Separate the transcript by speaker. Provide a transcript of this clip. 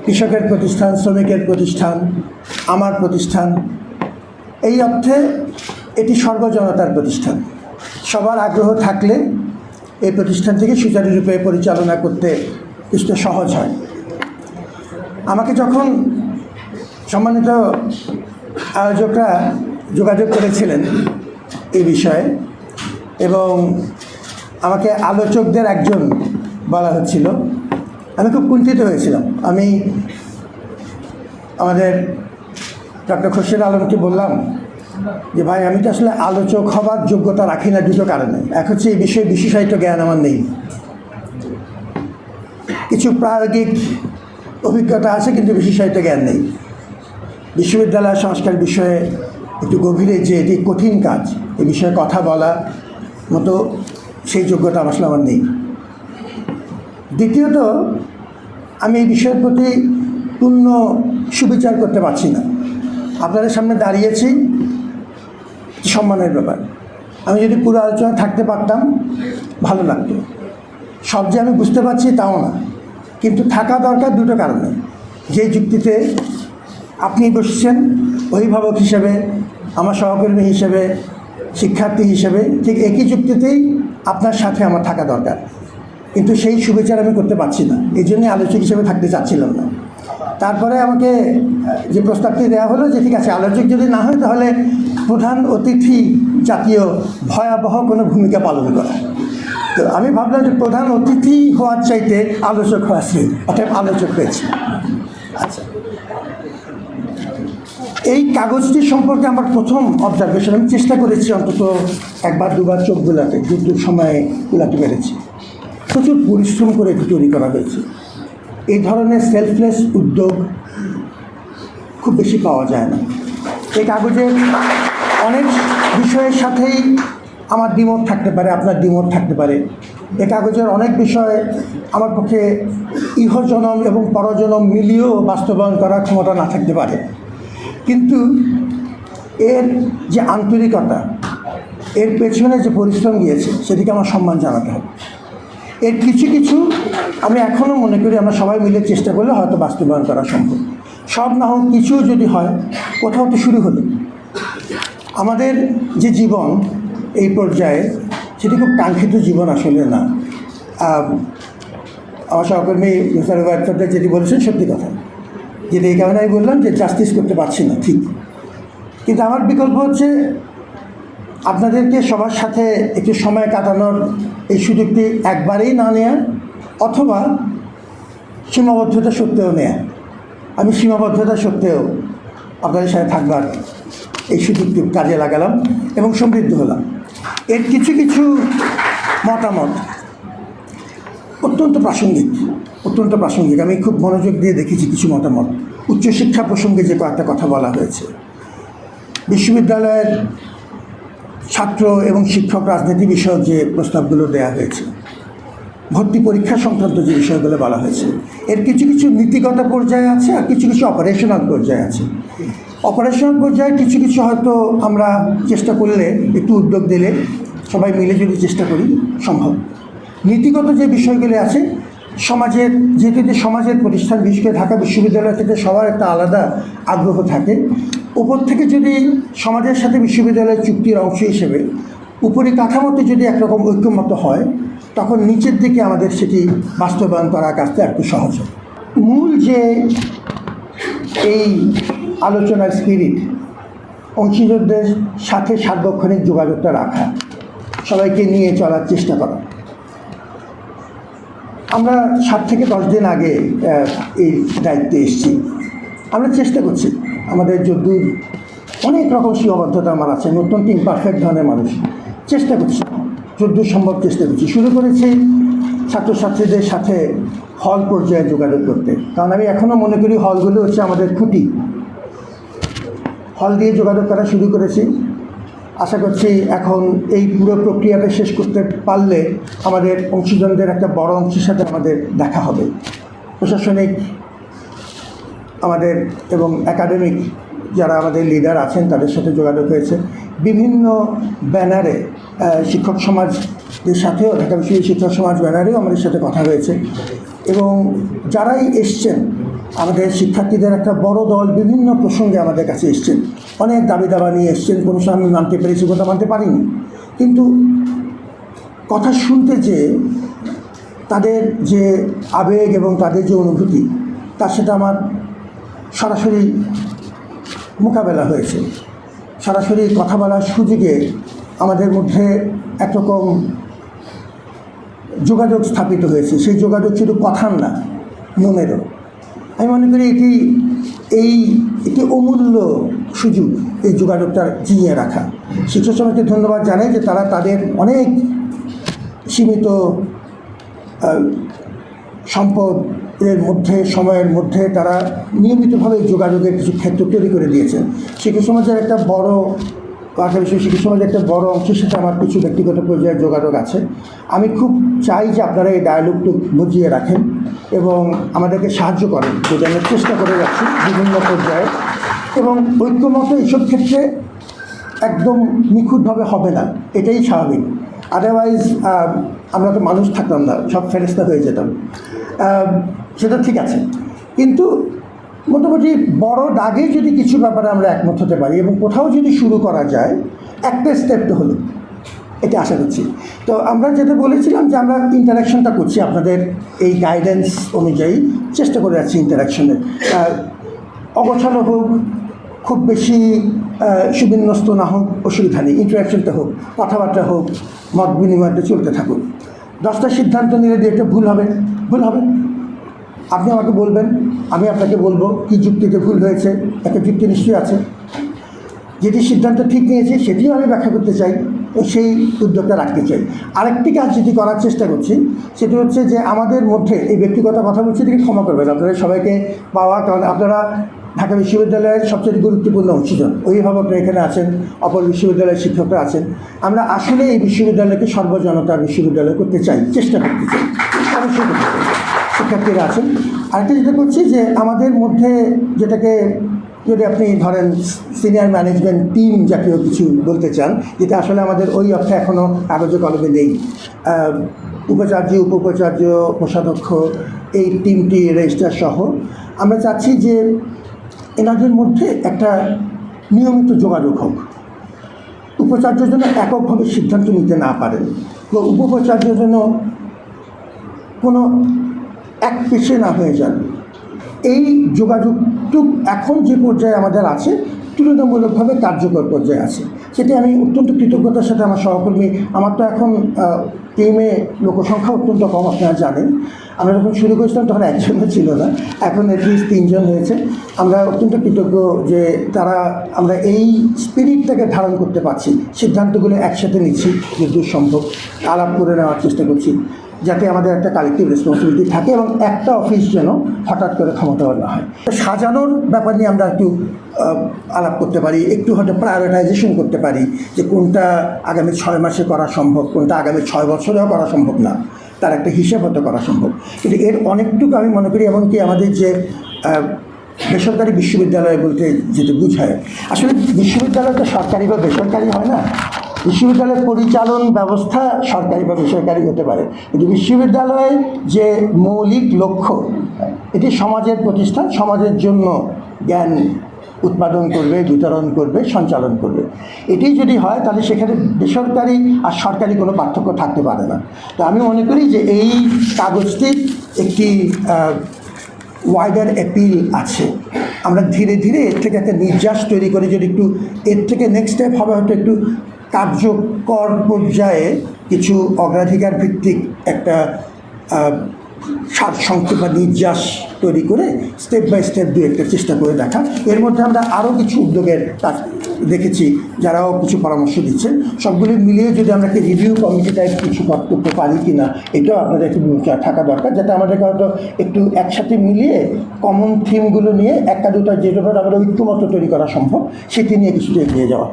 Speaker 1: কৃষকের প্রতিষ্ঠান, শ্রমিকের প্রতিষ্ঠান, আমার প্রতিষ্ঠান। এই অর্থে এটি সর্বজনতার প্রতিষ্ঠান। সবার আগ্রহ থাকলে এই প্রতিষ্ঠান থেকে সুচারুরূপে পরিচালনা করতে কিছুটা সহজ হয়। আমাকে যখন সম্মানিত আয়োজকরা যোগাযোগ করেছিলেন এই বিষয়ে এবং আমাকে আলোচকদের একজন বলা হচ্ছিল, আমি খুব কুণ্ঠিত হয়েছিলাম। আমি আমাদের ডক্টর খোরশেদ আলমকে বললাম যে ভাই, আমি তো আসলে আলোচক হবার যোগ্যতা রাখি না দুটো কারণে। এক হচ্ছে এই বিষয়ে বিশেষায়িত জ্ঞান আমার নেই, কিছু প্রায়োগিক অভিজ্ঞতা আছে কিন্তু বিশেষায়িত জ্ঞান নেই। বিশ্ববিদ্যালয় সংস্কার বিষয়ে একটু গভীরে যে এটি কঠিন কাজ, এ বিষয়ে কথা বলা মতো সেই যোগ্যতা আসলে আমার নেই। দ্বিতীয়ত, আমি এই বিষয়ের প্রতি পূর্ণ সুবিচার করতে পারছি না। আপনাদের সামনে দাঁড়িয়েছি, সম্মানের ব্যাপার। আমি যদি পুরো আলোচনা থাকতে পারতাম ভালো লাগতো। সব যে আমি বুঝতে পারছি তাও না, কিন্তু থাকা দরকার দুটো কারণে। যে যুক্তিতে আপনি বসছেন অভিভাবক হিসেবে, আমার সহকর্মী হিসেবে, শিক্ষার্থী হিসেবে, ঠিক একই যুক্তিতেই আপনার সাথে আমার থাকা দরকার, কিন্তু সেই সুবিচার আমি করতে পারছি না। এই জন্যই আলোচক হিসেবে থাকতে চাচ্ছিলাম না। তারপরে আমাকে যে প্রস্তাবটি দেওয়া হলো যে ঠিক আছে, আলোচক যদি না হয় তাহলে প্রধান অতিথি জাতীয় ভয়াবহ কোনো ভূমিকা পালন করা। তো আমি ভাবলাম যে প্রধান অতিথি হওয়ার চাইতে আলোচক হওয়া শ্রেয়, অর্থাৎ আলোচক পেয়েছি। আচ্ছা, এই কাগজটি সম্পর্কে আমার প্রথম অবজারভেশন, আমি চেষ্টা করেছি অন্তত একবার দুবার চোখ বোলাতে, যতটুকু সময়ে বোলাতে পেরেছি। প্রচুর পরিশ্রম করে এটি তৈরি করা হয়েছে। এই ধরনের সেলফলেস উদ্যোগ খুব বেশি পাওয়া যায় না। এই কাগজের অনেক বিষয়ের সাথেই আমার দ্বিমত থাকতে পারে, আপনার দ্বিমত থাকতে পারে। এই কাগজের অনেক বিষয় আমার পক্ষে ইহজনম এবং পরজনম মিলিয়েও বাস্তবায়ন করার ক্ষমতা না থাকতে পারে, কিন্তু এর যে আন্তরিকতা, এর পেছনে যে পরিশ্রম গিয়েছে সেদিকে আমার সম্মান জানাতে হবে। এর কিছু কিছু আমি এখনও মনে করি আমরা সবাই মিলে চেষ্টা করলে হয়তো বাস্তবায়ন করা সম্ভব। সব না হোক কিছু যদি হয়, কোথাও তো শুরু হলো। আমাদের যে জীবন এই পর্যায়ে, সেটি খুব কাঙ্ক্ষিত জীবন আসলে না। আমার সহকর্মী মিস্টার ওয়াইফার যেটি বলেছেন সত্যি কথা, যেটা এই কারণে আমি বললাম যে জাস্টিস করতে পারছি না, ঠিক। কিন্তু আমার বিকল্প হচ্ছে আপনাদেরকে সবার সাথে একটু সময় কাটানোর এই সুযোগটি একবারেই না নেয়া, অথবা সীমাবদ্ধতা সত্ত্বেও নেয়া। আমি সীমাবদ্ধতা সত্ত্বেও আপনাদের সাথে থাকবার এই সুযোগটি কাজে লাগালাম এবং সমৃদ্ধ হলাম। এর কিছু কিছু মতামত অত্যন্ত প্রাসঙ্গিক। আমি খুব মনোযোগ দিয়ে দেখেছি কিছু মতামত। উচ্চশিক্ষা প্রসঙ্গে যে কয়েকটা কথা বলা হয়েছে, বিশ্ববিদ্যালয়ের ছাত্র এবং শিক্ষক রাজনীতি বিষয়ক যে প্রস্তাবগুলো দেওয়া হয়েছে, ভর্তি পরীক্ষা সংক্রান্ত যে বিষয়গুলো বলা হয়েছে, এর কিছু কিছু নীতিগত পর্যায়ে আছে আর কিছু কিছু অপারেশনাল পর্যায়ে আছে। অপারেশনাল পর্যায়ে কিছু কিছু হয়তো আমরা চেষ্টা করলে, একটু উদ্যোগ দিলে, সবাই মিলে যদি চেষ্টা করি সম্ভব। নীতিগত যে বিষয়গুলি আছে, সমাজের যেহেতু সমাজের প্রতিষ্ঠান, বিশেষ করে ঢাকা বিশ্ববিদ্যালয় থেকে সবার একটা আলাদা আগ্রহ থাকে। উপর থেকে যদি সমাজের সাথে বিশ্ববিদ্যালয়ের চুক্তির অংশ হিসেবে উপরি কাঠামোতে যদি একরকম ঐক্যমত হয়, তখন নিচের দিকে আমাদের সেটি বাস্তবায়ন করার কাজটা একটু সহজ হয়। মূল যে এই আলোচনার স্পিরিট, অংশীদারদের সাথে সার্বক্ষণিক যোগাযোগটা রাখা, সবাইকে নিয়ে চলার চেষ্টা করা। আমরা 7 থেকে 10 দিন আগে এই দায়িত্বে এসেছি। আমরা চেষ্টা করছি, আমাদের যদ্দূর অনেক রকম সীমাবদ্ধতা আমার আছে, অত্যন্ত ইমপারফেক্ট ধরনের মানুষ, চেষ্টা করছি যদ্দূর সম্ভব চেষ্টা করছি। শুরু করেছি ছাত্রছাত্রীদের সাথে হল পর্যায়ে যোগাযোগ করতে, কারণ আমি এখনও মনে করি হলগুলো হচ্ছে আমাদের খুঁটি। হল দিয়ে যোগাযোগ করা শুরু করেছি। আশা করছি এখন এই পুরো প্রক্রিয়াটা শেষ করতে পারলে আমাদের অংশীদারদের একটা বড় অংশের সাথে আমাদের দেখা হবে। প্রশাসনিক আমাদের এবং একাডেমিক যারা আমাদের লিডার আছেন তাদের সাথে যোগাযোগ হয়েছে। বিভিন্ন ব্যানারে শিক্ষক সমাজের সাথেও, ঢাকা বিশ্ববিদ্যালয় শিক্ষক সমাজ ব্যানারেও আমাদের সাথে কথা হয়েছে। এবং যারাই এসছেন আমাদের শিক্ষার্থীদের একটা বড় দল বিভিন্ন প্রসঙ্গে আমাদের কাছে এসছেন, অনেক দাবি দাবা নিয়ে এসছেন। কোনো সময় আমি মানতে পেরেছি, কথা মানতে পারিনি, কিন্তু কথা শুনতে যে তাদের যে আবেগ এবং তাদের যে অনুভূতি, তার সাথে আমার সরাসরি মোকাবেলা হয়েছে। সরাসরি কথা বলার সুযোগে আমাদের মধ্যে একরকম যোগাযোগ স্থাপিত হয়েছে। সেই যোগাযোগ শুধু কথার না, মনেরও। আমি মনে করি এটি অমূল্য সুযোগ, এই যোগাযোগটা জিইয়ে রাখা। শিক্ষক সমাজকে ধন্যবাদ জানাই যে তারা তাদের অনেক সীমিত সম্পদের মধ্যে, সময়ের মধ্যে তারা নিয়মিতভাবে যোগাযোগের কিছু ক্ষেত্র তৈরি করে দিয়েছেন। শিক্ষক সমাজের একটা বড় বিষয়, শিক্ষক সমাজের একটা বড় অংশের সাথে আমার কিছু ব্যক্তিগত পর্যায়ে যোগাযোগ আছে। আমি খুব চাই যে আপনারা এই ডায়ালগটু বুঝিয়ে রাখেন এবং আমাদেরকে সাহায্য করেন, যেটা আমরা চেষ্টা করে যাচ্ছি বিভিন্ন পর্যায়ে। এবং ঐক্যমত এইসব ক্ষেত্রে একদম নিখুঁতভাবে হবে না, এটাই স্বাভাবিক। আদারওয়াইজ আমরা তো মানুষ থাকতাম না, সব ফেরেশতা হয়ে যেতাম। সেটা ঠিক আছে, কিন্তু মোটামুটি বড় দাগে যদি কিছু ব্যাপারে আমরা একমত হতে পারি এবং কোথাও যদি শুরু করা যায়, একটা স্টেপ তো হলো, এটা আশা করছি। তো আমরা যেটা বলেছিলাম যে আমরা ইন্টারাকশনটা করছি আপনাদের এই গাইডেন্স অনুযায়ী, চেষ্টা করে যাচ্ছি ইন্টারাকশনের। অগোছালো হোক, খুব বেশি সুবিন্যস্ত না হোক, অসুবিধা নেই, ইন্টারাকশনটা হোক, কথাবার্তা হোক, মত বিনিময়টা চলতে থাকুক। 10টা সিদ্ধান্ত নিলে যে একটা ভুল হবে, ভুল হবে। আপনি আমাকে বলবেন, আমি আপনাকে বলবো কি যুক্তিতে ভুল হয়েছে, একটা যুক্তি নিশ্চয়ই আছে। যেটি সিদ্ধান্ত ঠিক নিয়েছে সেটিও আমি ব্যাখ্যা করতে চাই, সেই উদ্যোগটা রাখতে চাই। আরেকটি কাজ যেটি করার চেষ্টা করছি সেটি হচ্ছে যে আমাদের মধ্যে, এই ব্যক্তিগত কথা বলছি, এটিকে ক্ষমা করবেন আপনারা সবাইকে পাওয়া, কারণ আপনারা ঢাকা বিশ্ববিদ্যালয়ের সবচেয়ে গুরুত্বপূর্ণ অংশীজন, অভিভাবকরা এখানে আছেন, অপর বিশ্ববিদ্যালয়ের শিক্ষকরা আছেন। আমরা আসলে এই বিশ্ববিদ্যালয়কে সর্বজনতার বিশ্ববিদ্যালয় করতে চাই, চেষ্টা করতে চাই, অবশ্যই করতে চাই। শিক্ষার্থীরা আছেন। আরেকটা যেটা করছি যে আমাদের মধ্যে, যেটাকে যদি আপনি ধরেন সিনিয়র ম্যানেজমেন্ট টিম জাতীয় কিছু বলতে চান, যেটা আসলে আমাদের ওই অর্থে এখনও কাগজে কলমে নেই, উপাচার্য, উপ-উপাচার্য, কোষাধ্যক্ষ, এই টিমটি রেজিস্ট্রার সহ, আমরা চাচ্ছি যে এনাদের মধ্যে একটা নিয়মিত যোগাযোগ হোক। উপাচার্যের জন্য এককভাবে সিদ্ধান্ত নিতে না পারেন, তো উপ-উপাচার্যের জন্য কোনো এক পেশে না হয়ে যান। এই যোগাযোগটুক এখন যে পর্যায়ে আমাদের আছে, তুলনামূলকভাবে কার্যকর পর্যায়ে আছে। সেটি আমি অত্যন্ত কৃতজ্ঞতার সাথে আমার সহকর্মী, আমার তো এখন টিমে লোকসংখ্যা অত্যন্ত কম, আপনারা জানেন। আমরা যখন শুরু করেছিলাম তখন একজনও ছিল না, এখন অ্যাটলিস্ট 3 জন হয়েছে। আমরা অত্যন্ত কৃতজ্ঞ যে আমরা এই স্পিরিটটাকে ধারণ করতে পারছি, সিদ্ধান্তগুলো একসাথে নিচ্ছি যতদূর সম্ভব, আলাপ করে নেওয়ার চেষ্টা করছি, যাতে আমাদের একটা কালেকটিভ রেসপন্সিবিলিটি থাকে এবং একটা অফিস যেন হঠাৎ করে ক্ষমতাবান না হয়। সাজানোর ব্যাপার নিয়ে আমরা একটু আলাপ করতে পারি, একটু হয়তো প্রায়োরিটাইজেশন করতে পারি, যে কোনটা আগামী 6 মাসে করা সম্ভব, কোনটা আগামী 6 বছরেও করা সম্ভব না, তার একটা হিসেব হয়তো করা সম্ভব। কিন্তু এর অনেকটুকু আমি মনে করি, এমনকি আমাদের যে বেসরকারি বিশ্ববিদ্যালয় বলতে যেটা বোঝায়, আসলে বিশ্ববিদ্যালয়টা সরকারি বা বেসরকারি হয় না। বিশ্ববিদ্যালয়ের পরিচালন ব্যবস্থা সরকারি বা বেসরকারি হতে পারে, কিন্তু বিশ্ববিদ্যালয়ের যে মৌলিক লক্ষ্য, এটি সমাজের প্রতিষ্ঠান, সমাজের জন্য জ্ঞান উৎপাদন করবে, বিতরণ করবে, সঞ্চালন করবে। এটি যদি হয় তাহলে সেখানে বেসরকারি আর সরকারি কোনো পার্থক্য থাকতে পারে না। তো আমি মনে করি যে এই কাগজটির একটি ওয়াইডার অ্যাপিল আছে। আমরা ধীরে ধীরে এর থেকে একটা নির্যাস তৈরি করে, যদি একটু এর থেকে নেক্সট স্টেপ হবে হয়তো একটু কার্যকর পর্যায়ে কিছু অগ্রাধিকার ভিত্তিক একটা সারসংক্ষেপ বা নির্যাস তৈরি করে স্টেপ বাই স্টেপ একটা চেষ্টা করে দেখা। এর মধ্যে আমরা আরও কিছু উদ্যোগের কাজ দেখেছি, যারাও কিছু পরামর্শ দিচ্ছেন। সবগুলি মিলিয়ে যদি আমরা একটা রিভিউ কমিটি টাইপ কিছু করতে পারি কি না, এটাও আপনাদের একটু থাকা দরকার, যাতে আমাদেরকে হয়তো একটু একসাথে মিলিয়ে কমন থিমগুলো নিয়ে একটা দুটা যেটা আমরা ঐক্যমত তৈরি করা সম্ভব, সেটি নিয়ে কিছুটা এগিয়ে যাওয়া।